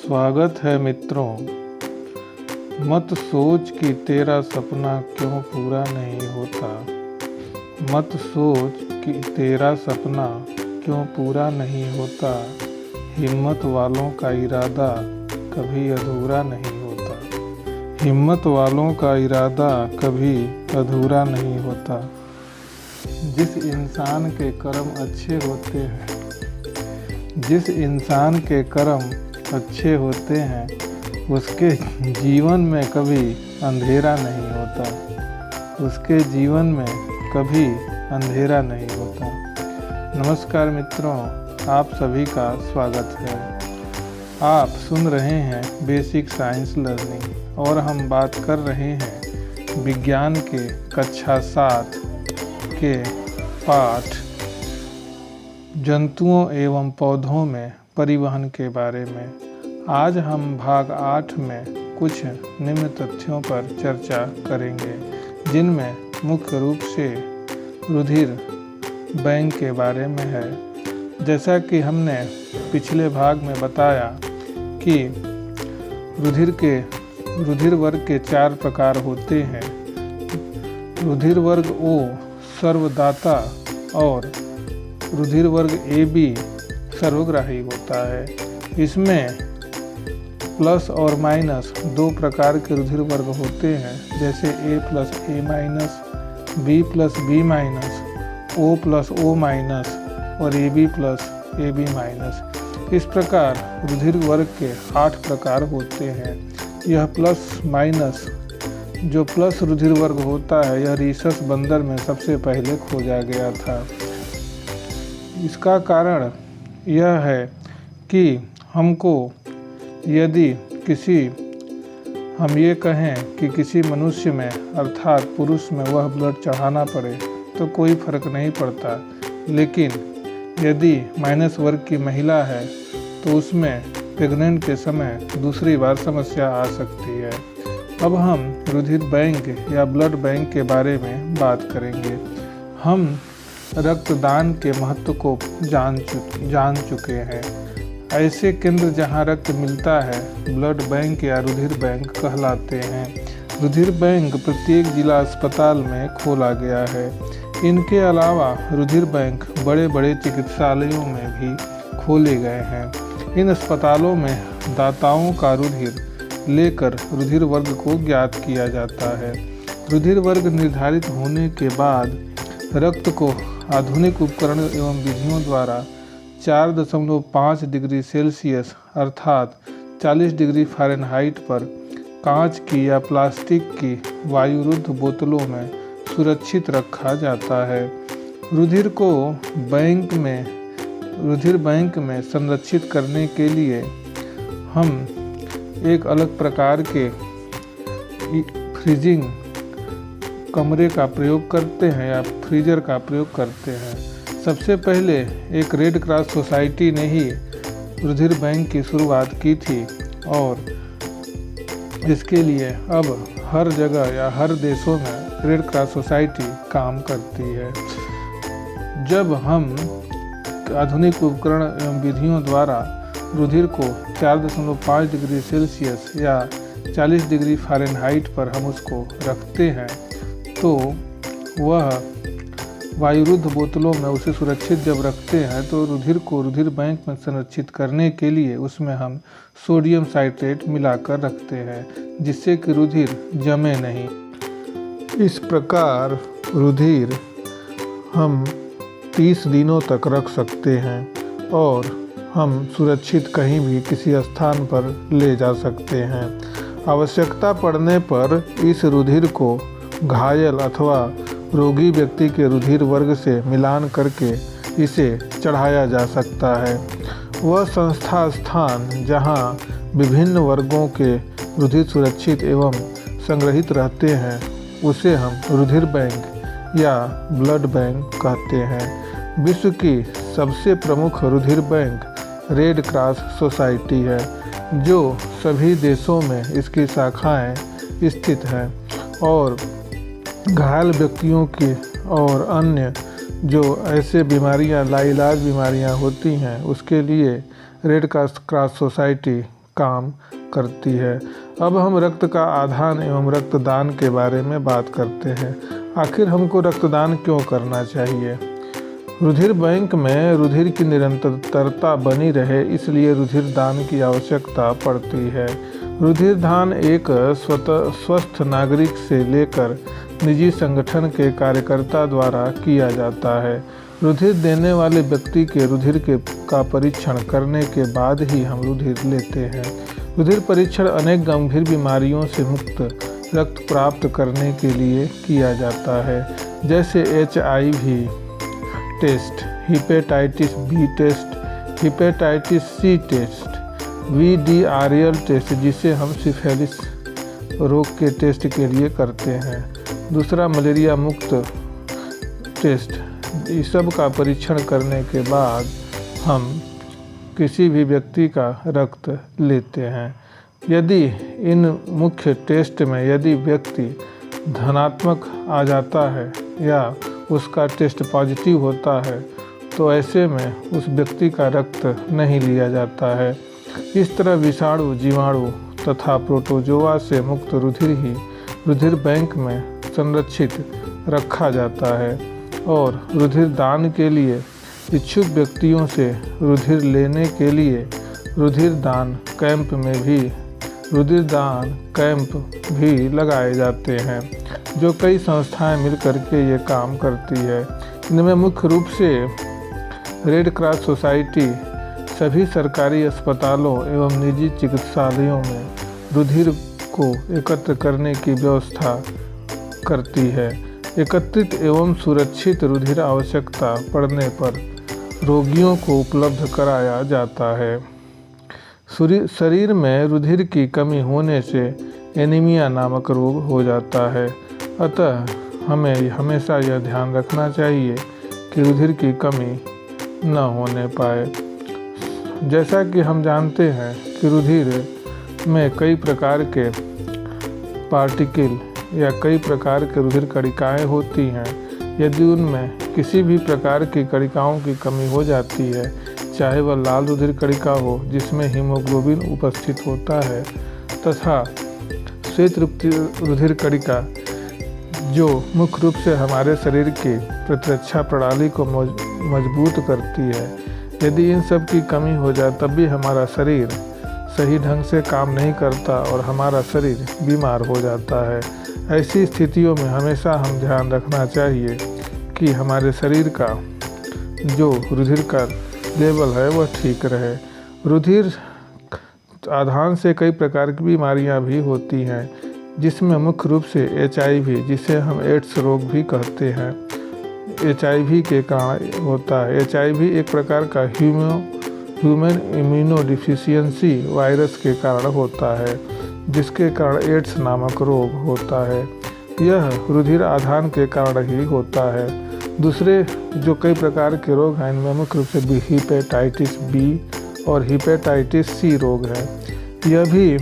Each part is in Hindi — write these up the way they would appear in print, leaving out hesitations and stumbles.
स्वागत है मित्रों। मत सोच कि तेरा सपना क्यों पूरा नहीं होता। मत सोच कि तेरा सपना क्यों पूरा नहीं होता। हिम्मत वालों का इरादा कभी अधूरा नहीं होता। हिम्मत वालों का इरादा कभी अधूरा नहीं होता। जिस इंसान के कर्म अच्छे होते हैं, जिस इंसान के कर्म अच्छे होते हैं उसके जीवन में कभी अंधेरा नहीं होता। उसके जीवन में कभी अंधेरा नहीं होता। नमस्कार मित्रों, आप सभी का स्वागत है। आप सुन रहे हैं बेसिक साइंस लर्निंग और हम बात कर रहे हैं विज्ञान के कक्षा 7 के पाठ जंतुओं एवं पौधों में परिवहन के बारे में। आज हम भाग 8 में कुछ निम्न तथ्यों पर चर्चा करेंगे, जिनमें मुख्य रूप से रुधिर बैंक के बारे में है। जैसा कि हमने पिछले भाग में बताया कि रुधिर वर्ग के 4 प्रकार होते हैं। रुधिर वर्ग ओ सर्वदाता और रुधिर वर्ग AB सर्वग्राही होता है। इसमें प्लस और माइनस 2 प्रकार के रुधिर वर्ग होते हैं, जैसे A+A-, B+B-, O+O- और AB+AB-। इस प्रकार रुधिर वर्ग के 8 प्रकार होते हैं। यह प्लस माइनस जो प्लस रुधिर वर्ग होता है, यह रीसस बंदर में सबसे पहले खोजा गया था। इसका कारण यह है कि हमको यदि हम ये कहें कि किसी मनुष्य में अर्थात पुरुष में वह ब्लड चढ़ाना पड़े तो कोई फर्क नहीं पड़ता, लेकिन यदि माइनस वर्ग की महिला है तो उसमें प्रेग्नेंट के समय दूसरी बार समस्या आ सकती है। अब हम रुधिर बैंक या ब्लड बैंक के बारे में बात करेंगे। हम रक्तदान के महत्व को जान चुके हैं। ऐसे केंद्र जहां रक्त मिलता है ब्लड बैंक या रुधिर बैंक कहलाते हैं। रुधिर बैंक प्रत्येक जिला अस्पताल में खोला गया है। इनके अलावा रुधिर बैंक बड़े बड़े चिकित्सालयों में भी खोले गए हैं। इन अस्पतालों में दाताओं का रुधिर लेकर रुधिर वर्ग को ज्ञात किया जाता है। रुधिर वर्ग निर्धारित होने के बाद रक्त को आधुनिक उपकरण एवं विधियों द्वारा 4.5 डिग्री सेल्सियस अर्थात 40 डिग्री फ़ारेनहाइट पर कांच की या प्लास्टिक की वायुरुद्ध बोतलों में सुरक्षित रखा जाता है। रुधिर बैंक में संरक्षित करने के लिए हम एक अलग प्रकार के फ्रीजिंग कमरे का प्रयोग करते हैं या फ्रीजर का प्रयोग करते हैं। सबसे पहले एक रेड क्रॉस सोसाइटी ने ही रुधिर बैंक की शुरुआत की थी और इसके लिए अब हर जगह या हर देशों में रेड क्रॉस सोसाइटी काम करती है। जब हम आधुनिक उपकरण एवं विधियों द्वारा रुधिर को 4.5 डिग्री सेल्सियस या 40 डिग्री फ़ारेनहाइट पर हम उसको रखते हैं तो वह वायुरुद्ध बोतलों में उसे सुरक्षित जब रखते हैं तो रुधिर को रुधिर बैंक में संरक्षित करने के लिए उसमें हम सोडियम साइट्रेट मिलाकर रखते हैं, जिससे कि रुधिर जमे नहीं। इस प्रकार रुधिर हम 30 दिनों तक रख सकते हैं और हम सुरक्षित कहीं भी किसी स्थान पर ले जा सकते हैं। आवश्यकता पड़ने पर इस रुधिर को घायल अथवा रोगी व्यक्ति के रुधिर वर्ग से मिलान करके इसे चढ़ाया जा सकता है। वह संस्था स्थान जहां विभिन्न वर्गों के रुधिर सुरक्षित एवं संग्रहित रहते हैं उसे हम रुधिर बैंक या ब्लड बैंक कहते हैं। विश्व की सबसे प्रमुख रुधिर बैंक रेड क्रॉस सोसाइटी है, जो सभी देशों में इसकी शाखाएं स्थित हैं और घायल व्यक्तियों की और अन्य जो ऐसे बीमारियां लाइलाज बीमारियां होती हैं उसके लिए रेड क्रॉस सोसाइटी काम करती है। अब हम रक्त का आधान एवं रक्तदान के बारे में बात करते हैं। आखिर हमको रक्तदान क्यों करना चाहिए? रुधिर बैंक में रुधिर की निरंतरता बनी रहे, इसलिए रुधिर दान की आवश्यकता पड़ती है। रुधिर दान एक स्वस्थ नागरिक से लेकर निजी संगठन के कार्यकर्ता द्वारा किया जाता है। रुधिर देने वाले व्यक्ति के रुधिर का परीक्षण करने के बाद ही हम रुधिर लेते हैं। रुधिर परीक्षण अनेक गंभीर बीमारियों से मुक्त रक्त प्राप्त करने के लिए किया जाता है, जैसे HIV test, hepatitis B test, hepatitis C test, VDRL test जिसे हम सिफिलिस रोग के टेस्ट के लिए करते हैं। दूसरा मलेरिया मुक्त टेस्ट। इस सब का परीक्षण करने के बाद हम किसी भी व्यक्ति का रक्त लेते हैं। यदि इन मुख्य टेस्ट में यदि व्यक्ति धनात्मक आ जाता है या उसका टेस्ट पॉजिटिव होता है तो ऐसे में उस व्यक्ति का रक्त नहीं लिया जाता है। इस तरह विषाणु, जीवाणु तथा प्रोटोजोआ से मुक्त रुधिर ही रुधिर बैंक में संरक्षित रखा जाता है और रुधिर दान के लिए इच्छुक व्यक्तियों से रुधिर लेने के लिए रुधिर दान कैंप भी लगाए जाते हैं, जो कई संस्थाएं मिलकर के ये काम करती है। इनमें मुख्य रूप से रेड क्रॉस सोसाइटी सभी सरकारी अस्पतालों एवं निजी चिकित्सालयों में रुधिर को एकत्र करने की व्यवस्था करती है। एकत्रित एवं सुरक्षित रुधिर आवश्यकता पड़ने पर रोगियों को उपलब्ध कराया जाता है। शरीर में रुधिर की कमी होने से एनीमिया नामक रोग हो जाता है। अतः हमें हमेशा यह ध्यान रखना चाहिए कि रुधिर की कमी न होने पाए। जैसा कि हम जानते हैं कि रुधिर में कई प्रकार के पार्टिकल या कई प्रकार के रुधिर कणिकाएँ होती हैं। यदि उनमें किसी भी प्रकार की कणिकाओं की कमी हो जाती है, चाहे वह लाल रुधिर कणिका हो जिसमें हीमोग्लोबिन उपस्थित होता है, तथा श्वेत रुधिर कणिका जो मुख्य रूप से हमारे शरीर की प्रतिरक्षा प्रणाली को मजबूत करती है, यदि इन सब की कमी हो जाए तब भी हमारा शरीर सही ढंग से काम नहीं करता और हमारा शरीर बीमार हो जाता है। ऐसी स्थितियों में हमेशा हम ध्यान रखना चाहिए कि हमारे शरीर का जो रुधिर का लेवल है वह ठीक रहे। रुधिर आधान से कई प्रकार की बीमारियां भी होती हैं, जिसमें मुख्य रूप से HIV जिसे हम एड्स रोग भी कहते हैं, HIV के कारण होता है। HIV एक प्रकार का ह्यूमन इम्यूनोडिफिशियंसी वायरस के कारण होता है, जिसके कारण एड्स नामक रोग होता है। यह रुधिर आधान के कारण ही होता है। दूसरे जो कई प्रकार के रोग हैं, इनमें मुख्य रूप से हेपेटाइटिस बी और हेपेटाइटिस सी रोग है। यह भी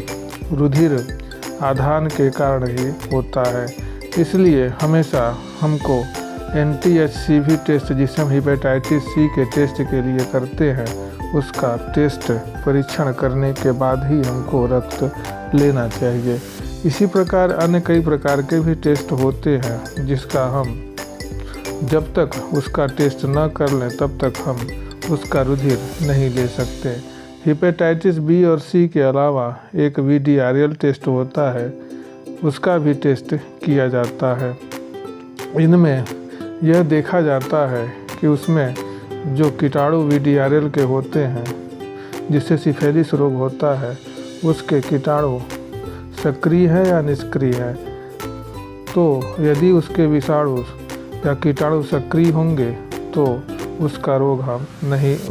रुधिर आधान के कारण ही होता है। इसलिए हमेशा हमको NTHCV टेस्ट जिसे हम हेपेटाइटिस सी के टेस्ट के लिए करते हैं, उसका टेस्ट परीक्षण करने के बाद ही हमको रक्त लेना चाहिए। इसी प्रकार अन्य कई प्रकार के भी टेस्ट होते हैं, जिसका हम जब तक उसका टेस्ट न कर लें तब तक हम उसका रुधिर नहीं ले सकते। हेपेटाइटिस बी और सी के अलावा एक VDRL टेस्ट होता है, उसका भी टेस्ट किया जाता है। इनमें यह देखा जाता है कि उसमें जो कीटाणु VDRL के होते हैं, जिससे सिफिलिस रोग होता है, उसके कीटाणु सक्रिय है या निष्क्रिय है। तो यदि उसके विषाणु या कीटाणु सक्रिय होंगे तो उसका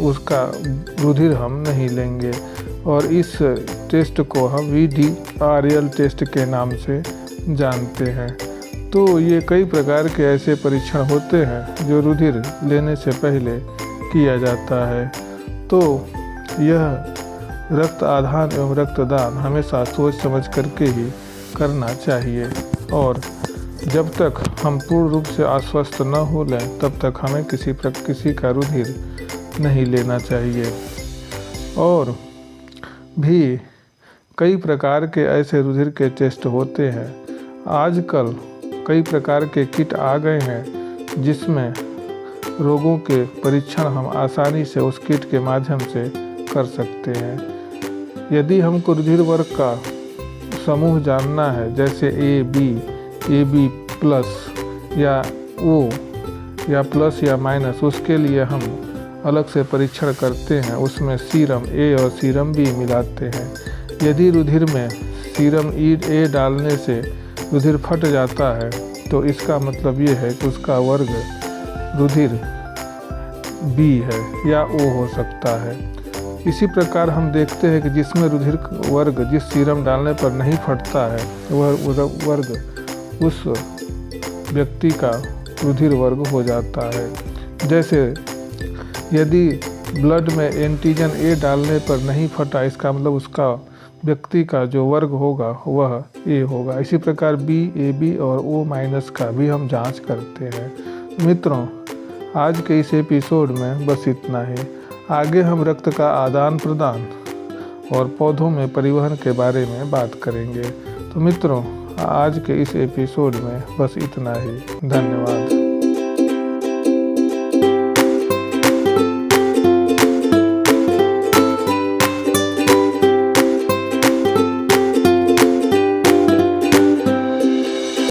उसका रुधिर हम नहीं लेंगे और इस टेस्ट को हम VDRL टेस्ट के नाम से जानते हैं। तो ये कई प्रकार के ऐसे परीक्षण होते हैं जो रुधिर लेने से पहले किया जाता है। तो यह रक्त आधान एवं रक्तदान हमेशा सोच समझ करके ही करना चाहिए और जब तक हम पूर्ण रूप से आश्वस्त न हो लें तब तक हमें किसी का रुधिर नहीं लेना चाहिए। और भी कई प्रकार के ऐसे रुधिर के टेस्ट होते हैं। आजकल कई प्रकार के किट आ गए हैं जिसमें रोगों के परीक्षण हम आसानी से उस किट के माध्यम से कर सकते हैं। यदि हमको रुधिर वर्ग का समूह जानना है, जैसे ए बी प्लस या ओ या प्लस या माइनस, उसके लिए हम अलग से परीक्षण करते हैं। उसमें सीरम ए और सीरम बी मिलाते हैं। यदि रुधिर में सीरम ए डालने से रुधिर फट जाता है तो इसका मतलब ये है कि उसका वर्ग रुधिर बी है या ओ हो सकता है। इसी प्रकार हम देखते हैं कि जिसमें रुधिर वर्ग जिस सीरम डालने पर नहीं फटता है वह वर्ग उस व्यक्ति का रुधिर वर्ग हो जाता है। जैसे यदि ब्लड में एंटीजन ए डालने पर नहीं फटा, इसका मतलब उसका व्यक्ति का जो वर्ग होगा वह ए होगा। इसी प्रकार बी, ए बी और ओ माइनस का भी हम जांच करते हैं। मित्रों, आज के इस एपिसोड में बस इतना ही। आगे हम रक्त का आदान प्रदान और पौधों में परिवहन के बारे में बात करेंगे। तो मित्रों, आज के इस एपिसोड में बस इतना ही। धन्यवाद।